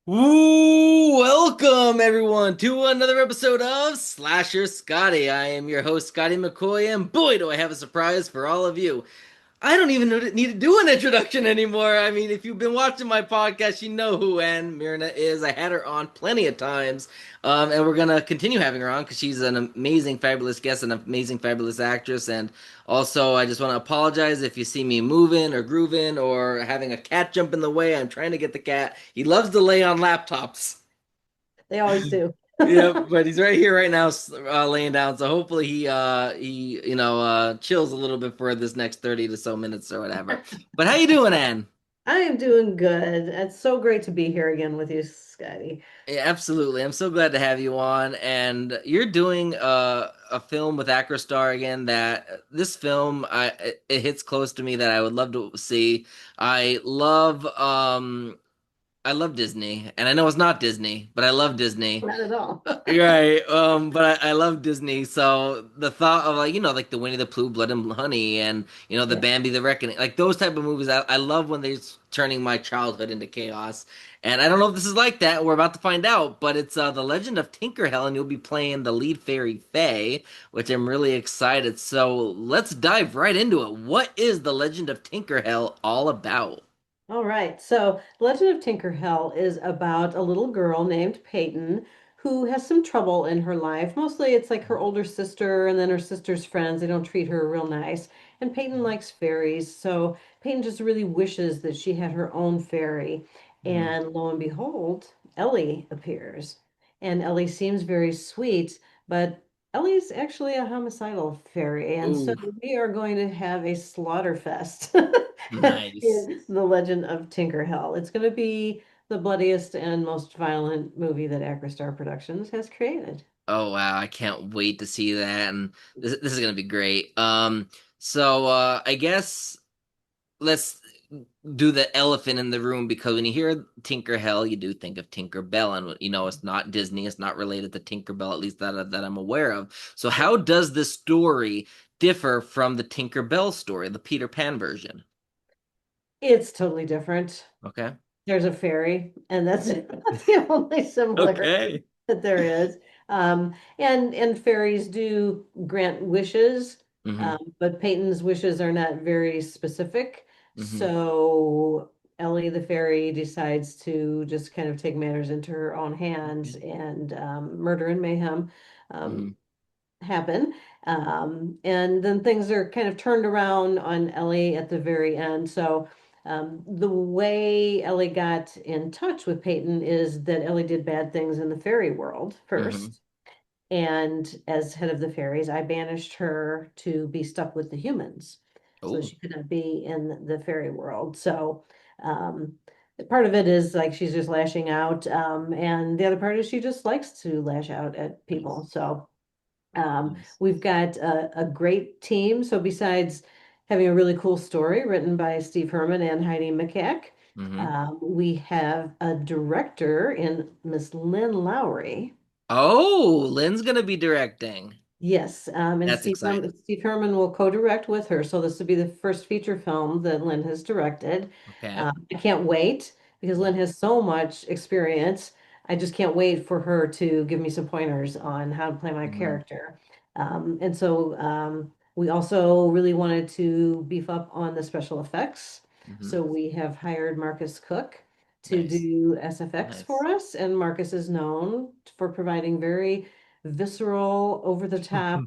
Ooh, welcome everyone to another episode of Slasher Scotty. I am your host, Scotty McCoy, and boy, do I have a surprise for all of you. I don't even need to do an introduction anymore. I mean, if you've been watching my podcast, you know who Ann Myrna is. I had her on plenty of times, and we're gonna continue having her on because she's an amazing, fabulous guest, an amazing, fabulous actress. And also, I just want to apologize if you see me moving or grooving or having a cat jump in the way. I'm trying to get the cat. He loves to lay on laptops. They always do. Yeah, but he's right here right now, laying down. So hopefully chills a little bit for this next 30 to so minutes or whatever. But how you doing, Ann? I am doing good. It's so great to be here again with you, Scotty. Yeah, absolutely. I'm so glad to have you on. And you're doing a film with Acrostar again. That this film, it hits close to me that I would love to see. I love I love Disney, and I know it's not Disney, but I love Disney. Not at all. Right. But I love Disney, so the thought of like the Winnie the Pooh, Blood and Honey, and the Yeah. Bambi the Reckoning, like those type of movies. I love when they're turning my childhood into chaos. And I don't know if this is like that. We're about to find out, but it's The Legend of Tinkerhell, and you'll be playing the lead fairy Faye, which I'm really excited. So let's dive right into it. What is The Legend of Tinkerhell all about? All right. So, Legend of Tinkerhell is about a little girl named Peyton who has some trouble in her life. Mostly it's like her older sister and then her sister's friends. They don't treat her real nice. And Peyton likes fairies. So, Peyton just really wishes that she had her own fairy. Mm-hmm. And lo and behold, Ellie appears. And Ellie seems very sweet, but Ellie's actually a homicidal fairy. And so Ooh, we are going to have a slaughter fest. nice. In The Legend of Tinkerhell. It's going to be the bloodiest and most violent movie that Acrostar Productions has created. Oh wow, I can't wait to see that, and this is gonna be great. I guess let's do the elephant in the room because when you hear Tinker Hell, you do think of Tinker Bell, and it's not Disney, it's not related to Tinker Bell, at least that I'm aware of. So Yeah. how does this story differ from the Tinker Bell story, the Peter Pan version? It's totally different. Okay. There's a fairy, and that's the only similarity Okay. that there is. And fairies do grant wishes, Mm-hmm. but Peyton's wishes are not very specific. Mm-hmm. So Ellie the fairy decides to just kind of take matters into her own hands, Okay. and murder and mayhem Mm-hmm. um, happen. And then things are kind of turned around on Ellie at the very end. So the way Ellie got in touch with Peyton is that Ellie did bad things in the fairy world Mm-hmm. first. And as head of the fairies, I banished her to be stuck with the humans so Oh. she could not be in the fairy world. So um, part of it is like she's just lashing out. And the other part is she just likes to lash out at people. Nice. So Nice. we've got a great team. So besides having a really cool story written by Steve Herman and Heidi McCack, Mm-hmm. we have a director in Miss Lynn Lowry. Oh, Lynn's gonna be directing. Yes, and That's exciting. Steve Herman will co-direct with her. So this will be the first feature film that Lynn has directed. Okay. I can't wait because Lynn Yeah. has so much experience. I just can't wait for her to give me some pointers on how to play my Hmm. character. We also really wanted to beef up on the special effects. Hmm. So we have hired Marcus Cook to Nice. do SFX for Nice. us, and Marcus is known for providing very visceral, over the top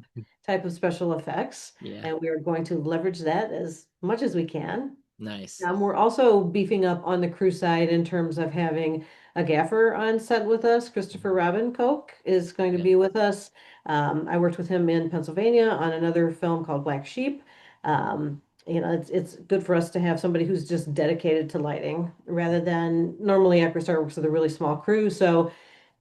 type of special effects, Yeah. and we are going to leverage that as much as we can. Nice. We're also beefing up on the crew side in terms of having a gaffer on set with us. Christopher Mhm. Robin Koch is going to Yep. be with us. I worked with him in Pennsylvania on another film called Black Sheep. It's good for us to have somebody who's just dedicated to lighting rather than normally EchoStar works with a really small crew. So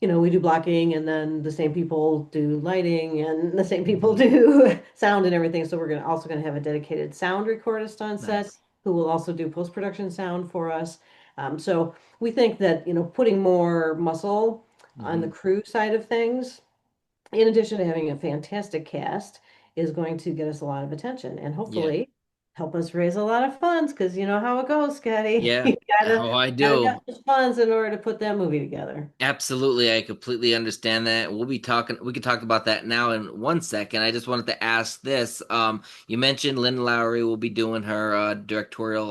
we do blocking and then the same people do lighting and the same people Hmm. do sound and everything. So we're also going to have a dedicated sound recordist on set Nice. who will also do post-production sound for us. So we think that, putting more muscle on the Hmm. crew side of things, in addition to having a fantastic cast, is going to get us a lot of attention. And Yeah. hopefully help us raise a lot of funds because you know how it goes, Scotty. Yeah. You gotta Oh, I gotta do. get those funds in order to put that movie together. Absolutely, I completely understand that. We could talk about that now in 1 second. I just wanted to ask this. You mentioned Lynn Lowry will be doing her directorial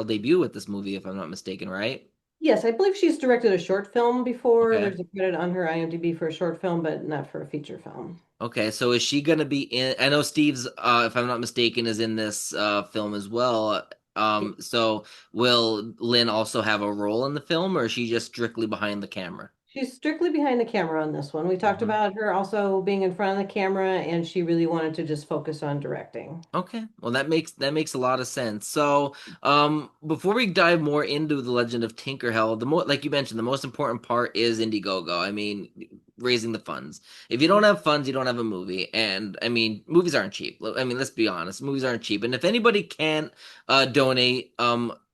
debut with this movie, if I'm not mistaken, right? Yes, I believe she's directed a short film before. Okay. There's a credit on her IMDb for a short film, but not for a feature film. Okay, so is she gonna be in? I know Steve's, if I'm not mistaken, is in this film as well. So will Lynn also have a role in the film, or is she just strictly behind the camera? She's strictly behind the camera on this one. We talked Mm-hmm. about her also being in front of the camera, and she really wanted to just focus on directing. Okay, well that makes a lot of sense. So, before we dive more into the Legend of Tinkerhell, like you mentioned, the most important part is Indiegogo. I mean, raising the funds. If you don't have funds, you don't have a movie. And I mean, movies aren't cheap. I mean, let's be honest, movies aren't cheap. And if anybody can't donate,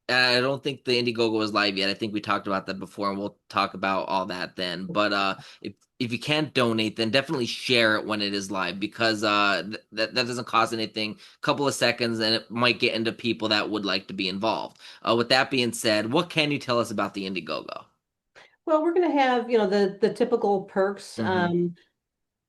I don't think the Indiegogo is live yet. I think we talked about that before, and we'll talk about all that then. But if you can't donate, then definitely share it when it is live because that doesn't cost anything. Couple of seconds, and it might get into people that would like to be involved. With that being said, what can you tell us about the Indiegogo? Well, we're going to have, the typical perks, Mm-hmm.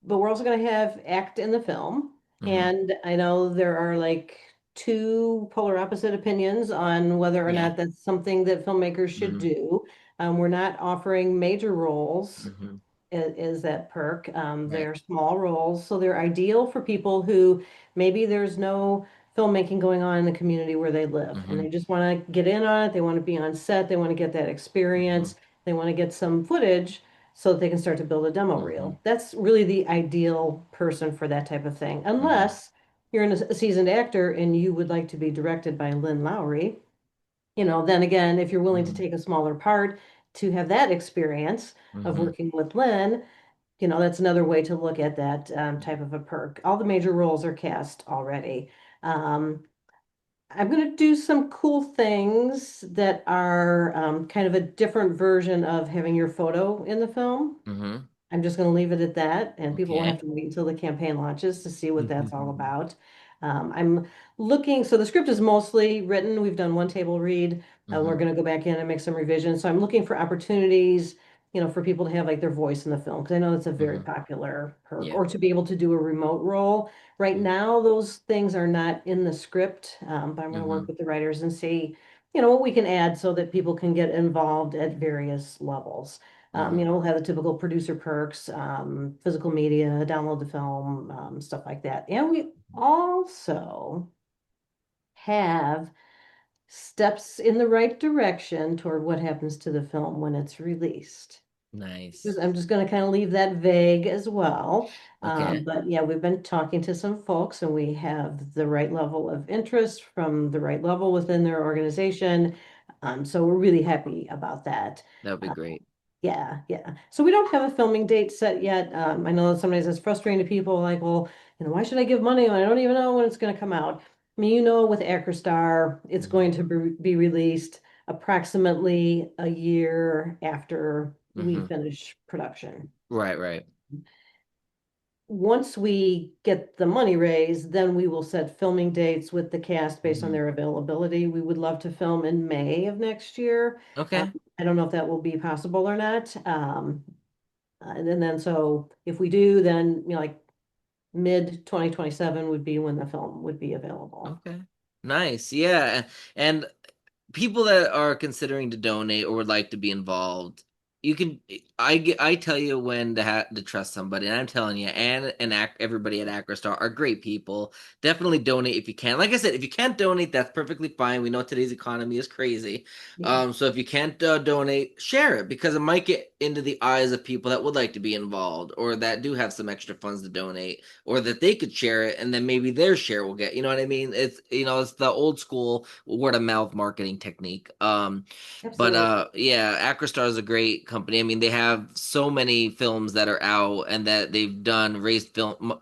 but we're also going to have act in the film. Mm-hmm. And I know there are like two polar opposite opinions on whether or Yeah. not that's something that filmmakers should Mm-hmm. do. We're not offering major roles Mm-hmm. is that perk. Right. They're small roles, so they're ideal for people who maybe there's no filmmaking going on in the community where they live, and Mm-hmm. they just want to get in on it. They want to be on set. They want to get that Mm-hmm. experience. They want to get some footage so that they can start to build a demo Mm-hmm. reel. That's really the ideal person for that type of thing, Mm-hmm. unless you're a seasoned actor and you would like to be directed by Lynn Lowry. Then again, if you're willing to Mm-hmm. take a smaller part to have that experience of Mm-hmm. working with Lynn, that's another way to look at that type of a perk. All the major roles are cast already. Um, I'm going to do some cool things that are kind of a different version of having your photo in the film. Mm-hmm. I'm just going to leave it at that, and people will have Okay. to wait until the campaign launches to see what that's all about. I'm looking, so the script is mostly written. We've done one table read. We're Mm-hmm. going to go back in and make some revisions. So I'm looking for opportunities, for people to have like their voice in the film, because I know that's a very Mm-hmm. popular perk, Yeah. or to be able to do a remote role. Right now, those things are not in the script, but I'm going to Mm-hmm. work with the writers and see, what we can add so that people can get involved at various levels. Mm-hmm. We'll have the typical producer perks, physical media, download the film, stuff like that. And we also have steps in the right direction toward what happens to the film when it's released. Nice. I'm just going to kind of leave that vague as well. Okay. But yeah, we've been talking to some folks and we have the right level of interest from the right level within their organization. So we're really happy about that. That would be Uh, great. yeah, yeah. So we don't have a filming date set yet. I know that sometimes it's frustrating to people like, well, why should I give money when I don't even know when it's going to come out? I mean, with AcroStar, it's Mm-hmm. going to be released approximately a year after we Mm-hmm. finish production. Right. Right. Once we get the money raised, then we will set filming dates with the cast based on Mm-hmm. their availability. We would love to film in May of next year. Okay. I don't know if that will be possible or not. And then so if we do, then like mid 2027 would be when the film would be available. Okay. Nice. Yeah. And people that are considering to donate or would like to be involved, you can. I tell you when to trust somebody, and I'm telling you, everybody at Acrostar are great people. Definitely donate if you can. Like I said, if you can't donate, that's perfectly fine. We know today's economy is crazy. Yeah, So if you can't donate, share it because it might get into the eyes of people that would like to be involved or that do have some extra funds to donate or that they could share it and then maybe their share will get. You know what I mean? It's the old school word of mouth marketing technique. But absolutely. yeah, Acrostar is a great company. I mean, they have so many films that are out and that they've done raised film,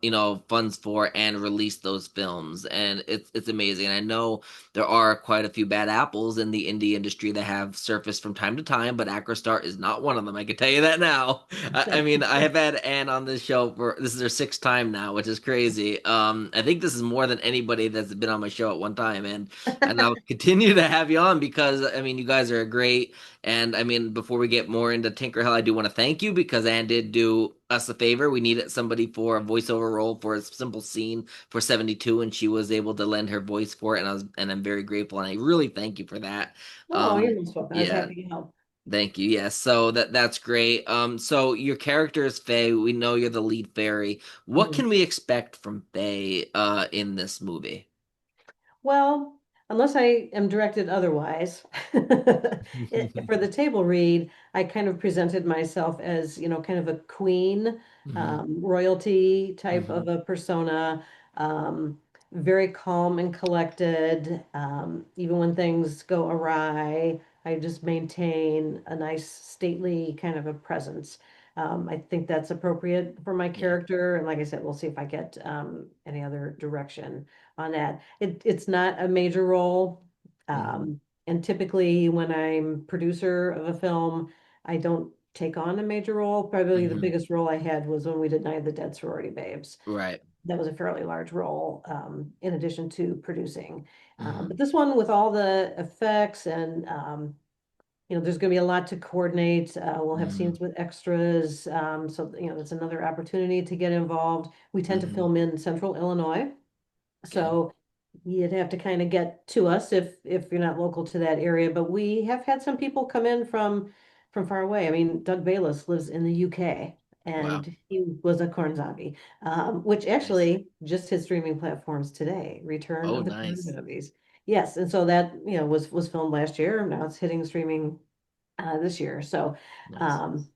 funds for and released those films, and it's amazing. And I know there are quite a few bad apples in the indie industry that have surfaced from time to time, but Acrostar is not one of them. I can tell you that now. I mean, I have had Ann on this show for this is her sixth time now, which is crazy. I think this is more than anybody that's been on my show at one time, and I'll continue to have you on because I mean, you guys are great. And I mean, before we get more into Tinker Hell, I do want to thank you because Ann did do us a favor. We needed somebody for a voiceover role for a simple scene for 72, and she was able to lend her voice for it, and I'm very grateful, and I really thank you for that. Oh, you're most welcome. I was Yeah, happy to help. thank you. Yes, so that's great. So your character is Faye. We know you're the lead fairy. What Mhm. can we expect from Faye in this movie? Well, unless I am directed otherwise, for the table read, I kind of presented myself as, kind of a queen, Hmm. royalty type Hmm. of a persona, um, very calm and collected. Even when things go awry, I just maintain a nice, stately kind of a presence. I think that's appropriate for my Yeah. character. And like I said, we'll see if I get any other direction on that. It's not a major role. Hmm. And typically when I'm producer of a film, I don't take on a major role. Probably the Hmm. biggest role I had was when we did Night of the Dead Sorority Babes. Right. That was a fairly large role, in addition to producing. Hmm. But this one with all the effects and, there's going to be a lot to coordinate. We'll have Hmm. scenes with extras. So, that's another opportunity to get involved. We tend to Hmm. film in central Illinois. Okay. So you'd have to kind of get to us if you're not local to that area. But we have had some people come in from far away. I mean, Doug Bayless lives in the UK Wow. and he was a corn zombie, which Nice. actually just hit streaming platforms today. Return Oh, of the Corn nice. Zombies. Yes, and so that was filmed last year. Now it's hitting streaming this year. So Nice. um,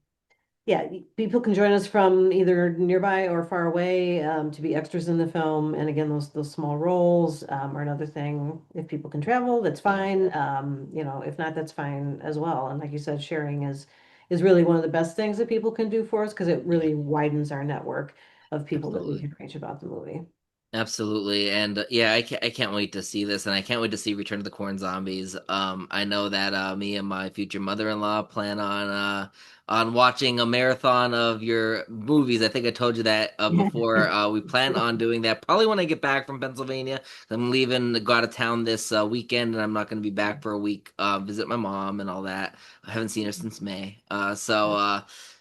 yeah, people can join us from either nearby or far away to be extras in the film. And again, those small roles are another thing. If people can travel, that's Yeah. fine. If not, that's fine as well. And like you said, sharing is really one of the best things that people can do for us because it Yeah. really widens our network of people that we Absolutely. can reach about the movie. Absolutely. And yeah, I can't wait to see this, and I can't wait to see Return of the Corn Zombies. I know that me and my future mother-in-law plan on watching a marathon of your movies. I think I told you that Yeah. before. We plan on doing that probably when I get back from Pennsylvania. I'm leaving to go out of town this weekend, and I'm not going to be back for a week. Visit my mom and all that. I haven't seen her since May.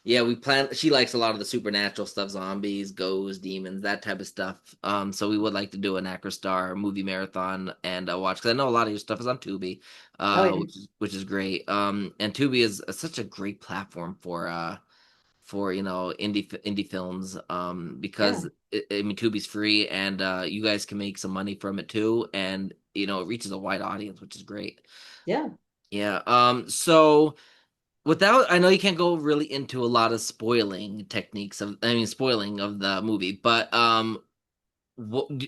Yeah, we plan. She likes a lot of the supernatural stuff, zombies, ghosts, demons, that type of stuff. So we would like to do an Acrostar movie marathon and watch because I know a lot of your stuff is on Tubi, Oh yeah. which is great. And Tubi is such a great platform for indie films Yeah. because I mean Tubi's free and you guys can make some money from it too, and it reaches a wide audience, which is great. Yeah. Yeah. So. Without, I know you can't go really into a lot of spoiling of the movie, but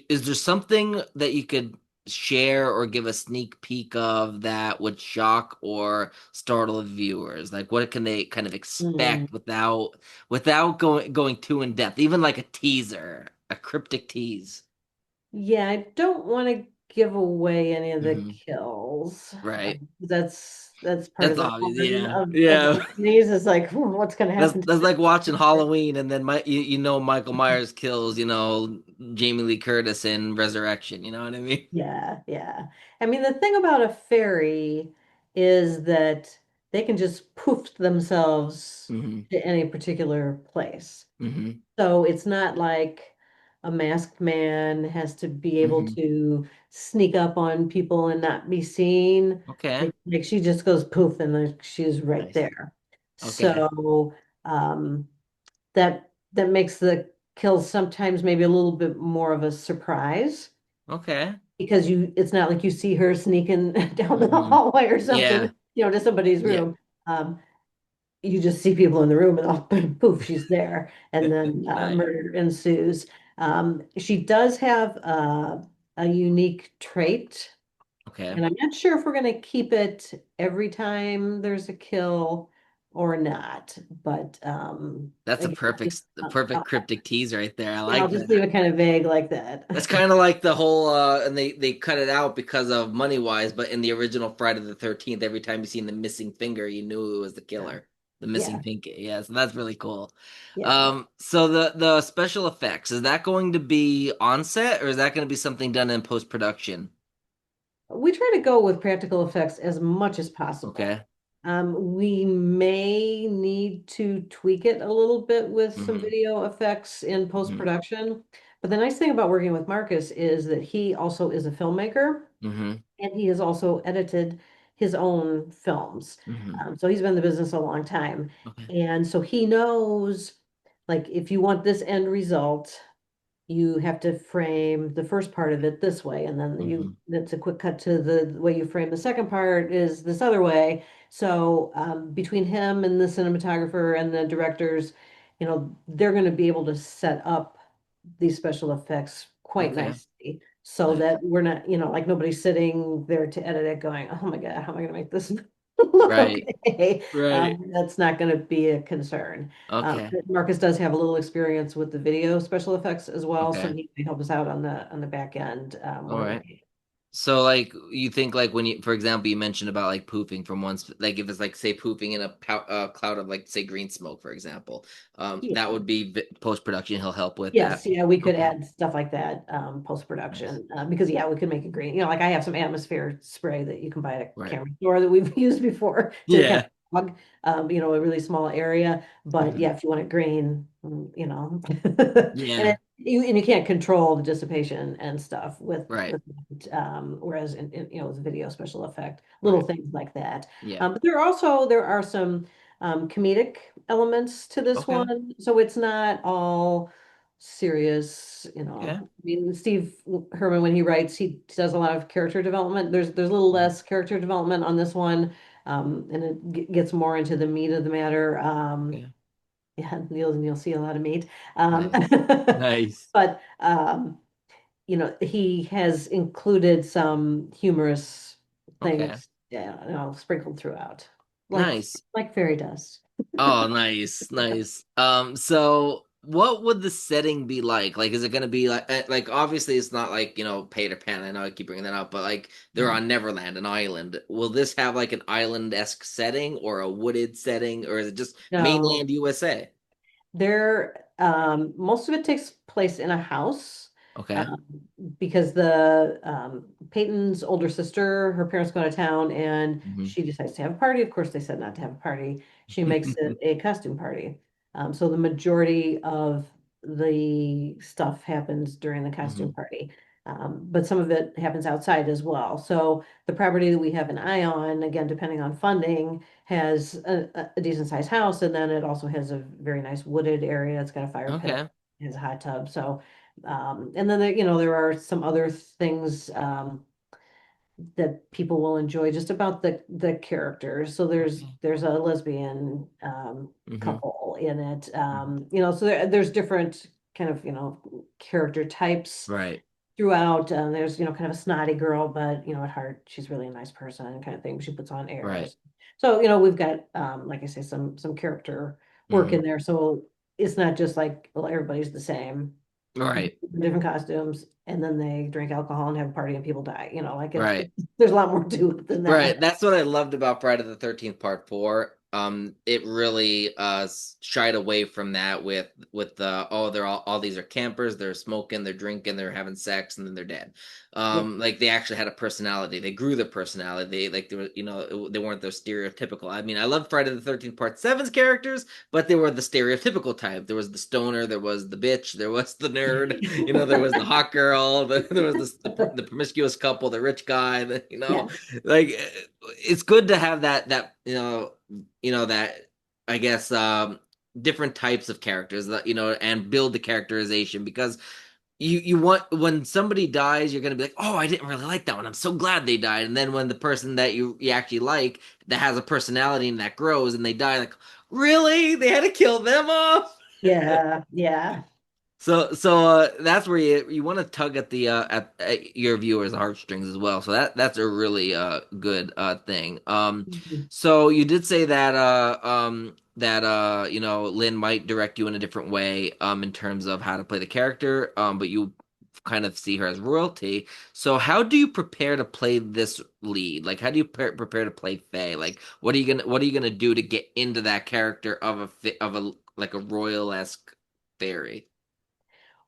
is there something that you could share or give a sneak peek of that would shock or startle viewers? Like, what can they kind of Mm. expect without going too in depth, even like a teaser, a cryptic tease? Yeah, I don't want to give away any of the Hmm. kills. Right. That's part of That's the obvious. fun Yeah. of Yeah. these is like, what's going to That's happen to that's this like watching character? Halloween and then Michael Myers kills, Jamie Lee Curtis in Resurrection, you know what I mean? Yeah, yeah. I mean, the thing about a fairy is that they can just poof themselves Hmm. to any particular place. Hmm. So it's not like a masked man has to be able Hmm. to sneak up on people and not be seen. Okay. Like she just goes poof and then she's right Nice. there. Okay. So that makes the kills sometimes maybe a little bit more of a surprise Okay. because it's not like you see her sneaking down the Hmm. hallway or Yeah. something, to somebody's Yeah. room. Um, you just see people in the room and all poof, she's there. And then Nice. murder ensues. She does have a unique trait, Okay. and I'm not sure if we're going to keep it every time there's a kill. or not. But That's a again, the perfect cryptic tease right there. I yeah, I'll like just that. leave it kind of vague like that. That's kind of like the whole and they cut it out because of money wise, but in the original Friday the 13th, every time you seen the missing finger, you knew it was the Yeah, killer. The missing yeah, pinky. Yeah, so that's really cool. yeah. So the special effects, is that going to be on set or is that going to be something done in post production? We try to go with practical effects as much as possible. Okay. We may need to tweak it a little bit with some Mm-hmm. video effects in Mm-hmm. post-production. But the nice thing about working with Marcus is that he also is a filmmaker Mm-hmm. and he has also edited his own films. Mm-hmm. So he's been in the business a long time. Okay. And so he knows, like, if you want this end result, you have to frame the first part of it this way, and then Mm-hmm. you that's a quick cut to the way you frame the second part is this other way. So between him and the cinematographer and the directors, they're going to be able to set up these special effects quite Okay. nicely so Nice. that we're not, like nobody's sitting there to edit it going, oh my God, how am I going to make this look Right. okay? Right. That's not going to be a concern. Okay. Marcus does have a little experience with the video special effects as well, so Okay. he can help us out on the back end All more than right. me. So like you think like when you for example you mentioned about like poofing from like if it's like say poofing in a cloud of like say green smoke for example that Yeah. would be post production he'll help with that. Yes, yeah, we could Okay. add stuff like that Nice. post-production because yeah, we could make it green. Like I have some atmosphere spray that you can buy at a Right. camera store that we've used before to kind Yeah. of fog, a really small area. But Hmm. yeah, if you want it green, Yeah. and you can't control the dissipation and stuff Right. with whereas with video special effect, little Right. things like that. Yeah. But there are some comedic elements to this Okay. one, so it's not all serious. Okay. I mean, Steve Herman, when he writes, he does a lot of character development. There's a little Mhm. less character development on this one, and it gets more into the meat of the matter. Okay. Yeah, you'll see a lot of meat. Nice. Nice. But he has included some humorous Okay. things, yeah, sprinkled throughout, like Nice. like fairy dust. Oh, nice, nice. So what would the setting be like? Like, is it gonna be like obviously it's not like, Peter Pan. I know I keep bringing that up, but like they're Yeah. on Neverland, an island. Will this have like an island-esque setting or a wooded setting, or is it just No, mainland USA? most of it takes place in a house, Okay. um, because the Peyton's older sister, her parents go out of town, and Hmm. she decides to have a party. Of course, they said not to have a party. She makes it a costume party. So the majority of the stuff happens during the costume Hmm. party, but some of it happens outside as well. So the property that we have an eye on, again, depending on funding, has a decent sized house, and then it also has a very nice wooded area. It's got a fire pit, Okay. it has a hot tub. So, and then there are some other things that people will enjoy just about the characters. So there's Okay. there's a lesbian Hmm. couple in it. Hmm. So there's different kind of character types Right. throughout. There's, kind of a snotty girl, but, at heart, she's really a nice person kind of thing. She puts on Right. airs. So, we've got, like I say, some character work Hmm. in there. So it's not just like, well, everybody's the same, Right. different costumes, and then they drink alcohol and have a party and people die. Like Right. there's a lot more to it than Right. that. That's what I loved about Friday the 13th Part 4. It really shied away from that with the they're all these are campers, they're smoking, they're drinking, they're having sex, and then they're dead. Yeah. Like they actually had a personality. They grew their personality. They were, they weren't those stereotypical. I mean, I love Friday the 13th Part Seven's characters, but they were the stereotypical type. There was the stoner, there was the bitch, there was the nerd, there was the hot girl, there was the promiscuous couple, the rich guy, Yes. like it's good to have that that I guess different types of characters that and build the characterization because you want when somebody dies you're gonna be like, oh, I didn't really like that one, I'm so glad they died. And then when the person that you actually like that has a personality and that grows and they die, like, really, they had to kill them off. Yeah. Yeah. So that's where you want to tug at the at your viewers' heartstrings as well. So that's a really good thing. Mhm. So you did say that Lynn might direct you in a different way in terms of how to play the character, but you kind of see her as royalty. So how do you prepare to play this lead? Like how do you prepare to play Faye? Like what are you gonna do to get into that character of a like a royal-esque fairy?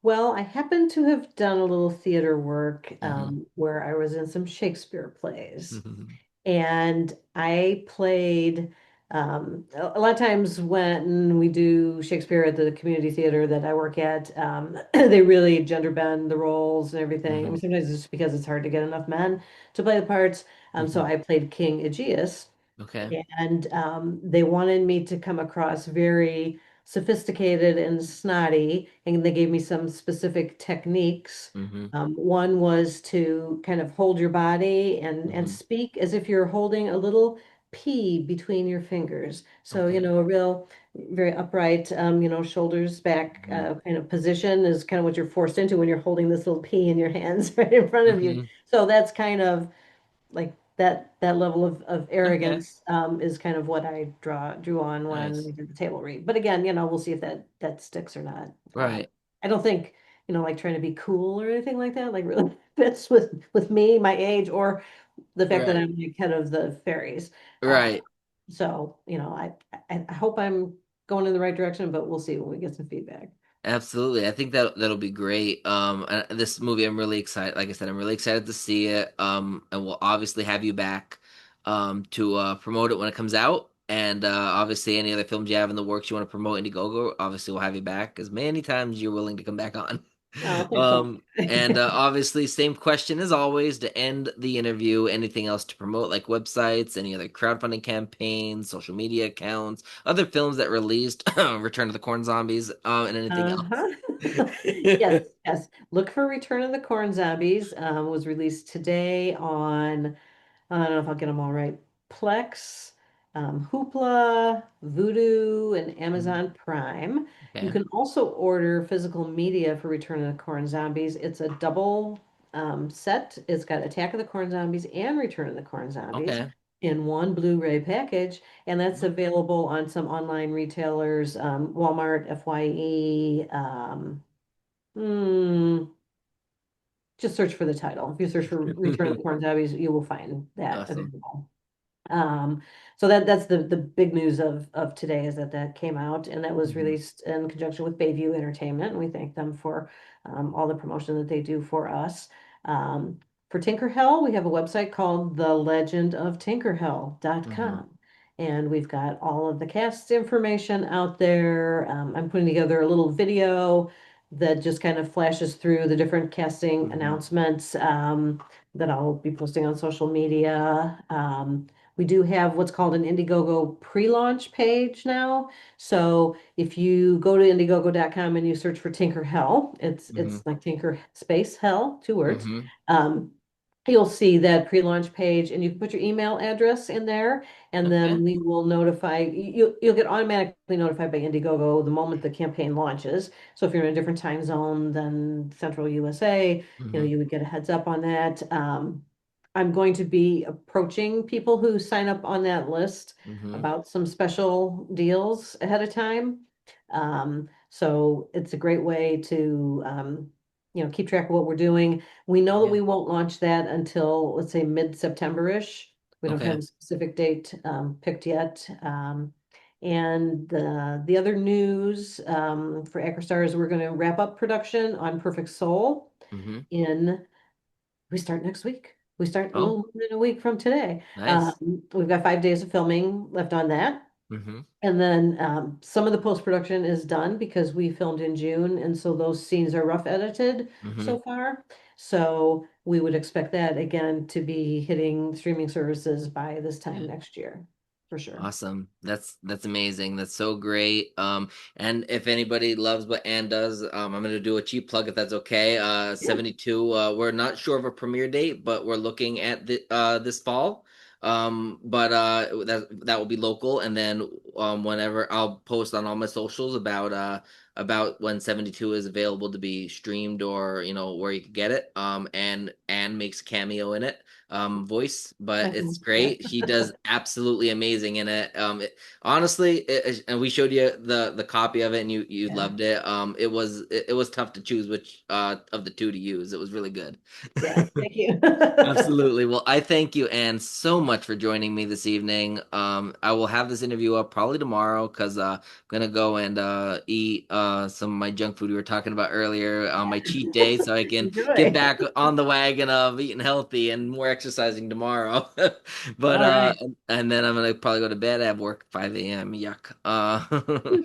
Well, I happen to have done a little theater work Hmm. where I was in some Shakespeare plays. Hmm. And I played a lot of times when we do Shakespeare at the community theater that I work at, they really gender bend the roles and everything. I Hmm. mean, sometimes it's just because it's hard to get enough men to play the parts. So Hmm. I played King Aegeus. Okay. And they wanted me to come across very sophisticated and snotty, and they gave me some specific techniques. Hmm. One was to kind of hold your body and Hmm. speak as if you're holding a little pea between your fingers. So, Okay. a real, very upright, shoulders back Hmm. kind of position is kind of what you're forced into when you're holding this little pea in your hands right in front of you. Hmm. So that's kind of like that level of Okay. arrogance is kind of what I drew on when Nice. we did the table read. But again, we'll see if that sticks or not. Right. I don't think, like trying to be cool or anything like that, like really fits with me, my age, or the fact that Right. I'm like head of the fairies. Uh, Right. so, I hope I'm going in the right direction, but we'll see when we get some feedback. Absolutely. I think that'll be great. And this movie, I'm really excited. Like I said, I'm really excited to see it. And we'll obviously have you back, to promote it when it comes out. And obviously, any other films you have in the works you want to promote Indiegogo, obviously we'll have you back as many times as you're willing to come back on. Oh, thanks so And much. obviously, same question as always to end the interview. Anything else to promote, like websites, any other crowdfunding campaigns, social media accounts, other films that released, Return of the Corn Zombies, and anything else? Uh-huh. Yes, yes. Look for Return of the Corn Zombies. Was released today on, I don't know if I'll get them all right. Plex, Hoopla, Vudu, and Mhm. Amazon Prime. You Okay. can also order physical media for Return of the Corn Zombies. It's a double set. It's got Attack of the Corn Zombies and Return of the Corn Zombies Okay. in one Blu-ray package, and that's available on some online retailers, Walmart, FYE. Hmm, just search for the title. If you search for Return of the Corn Zombies, you will find that Awesome. available. Um, so that's the big news of today is that came out and that was Hmm. released in conjunction with Bayview Entertainment. And we thank them for all the promotion that they do for us. Um, for Tinker Hell, we have a website called Hmm. thelegendoftinkerhell.com. And we've got all of the cast information out there. I'm putting together a little video that just kind of flashes through the different casting Hmm. announcements that I'll be posting on social media. We do have what's called an Indiegogo pre-launch page now. So if you go to Indiegogo.com and you search for Tinker Hell, Hmm. it's like Tinker space Hell, two words. Hmm. Um, you'll see that pre-launch page and you can put your email address in there and Okay. then we will notify you'll get automatically notified by Indiegogo the moment the campaign launches. So if you're in a different time zone than Central USA, Hmm. you would get a heads up on that. I'm going to be approaching people who sign up on that list Hmm. about some special deals ahead of time. So it's a great way to keep track of what we're doing. We know that Yeah. we won't launch that until, let's say, mid-September-ish. We don't have Okay. a specific date picked yet. And the other news for AcroStar is we're going to wrap up production on Perfect Soul Hmm. in, we start next week. We start a little Oh, more than a week from today. nice. We've got 5 days of filming left on that. Hmm. And then some of the post-production is done because we filmed in June, and so those scenes are rough edited Hmm. so far. So we would expect that again to be hitting streaming services by this time Yeah. next year, for sure. Awesome. That's amazing. That's so great. And if anybody loves what Ann does, I'm gonna do a cheap plug if that's okay. Yeah. 72. We're not sure of a premiere date, but we're looking at this fall. But that will be local, and then whenever I'll post on all my socials about about when 72 is available to be streamed or where you could get it. And Anne makes a cameo in it, voice, but it's Yeah. great. She does absolutely amazing in it. Honestly, and we showed you the copy of it, and you Yeah. loved it. It was tough to choose which of the two to use. It was really good. Yeah. Thank you. Absolutely. Well, I thank you, Anne, so much for joining me this evening. I will have this interview up probably tomorrow because I'm gonna go and eat some of my junk food we were talking about earlier on my cheat day, so I can get Enjoy. back on the wagon of eating healthy and more exercising tomorrow. But All right. and then I'm gonna probably go to bed. I have work at 5 a.m. Yuck.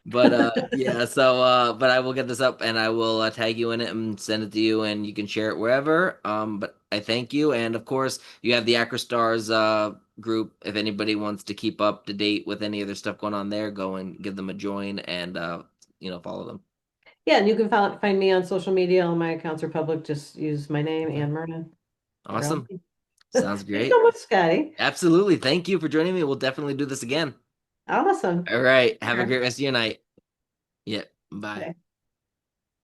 But yeah, so but I will get this up and I will tag you in it and send it to you and you can share it wherever. But I thank you, and of course you have the Acrostars group. If anybody wants to keep up to date with any other stuff going on there, go and give them a join and follow them. Yeah, and you can find me on social media. All my accounts are public. Just use my name, Okay. Ann Myrna. You're on. Awesome. Sounds Thanks so great. much, Scotty. Absolutely. Thank you for joining me. We'll definitely do this again. Awesome. All right. Have a Sure. great rest of your night. Yeah. Bye. Bye.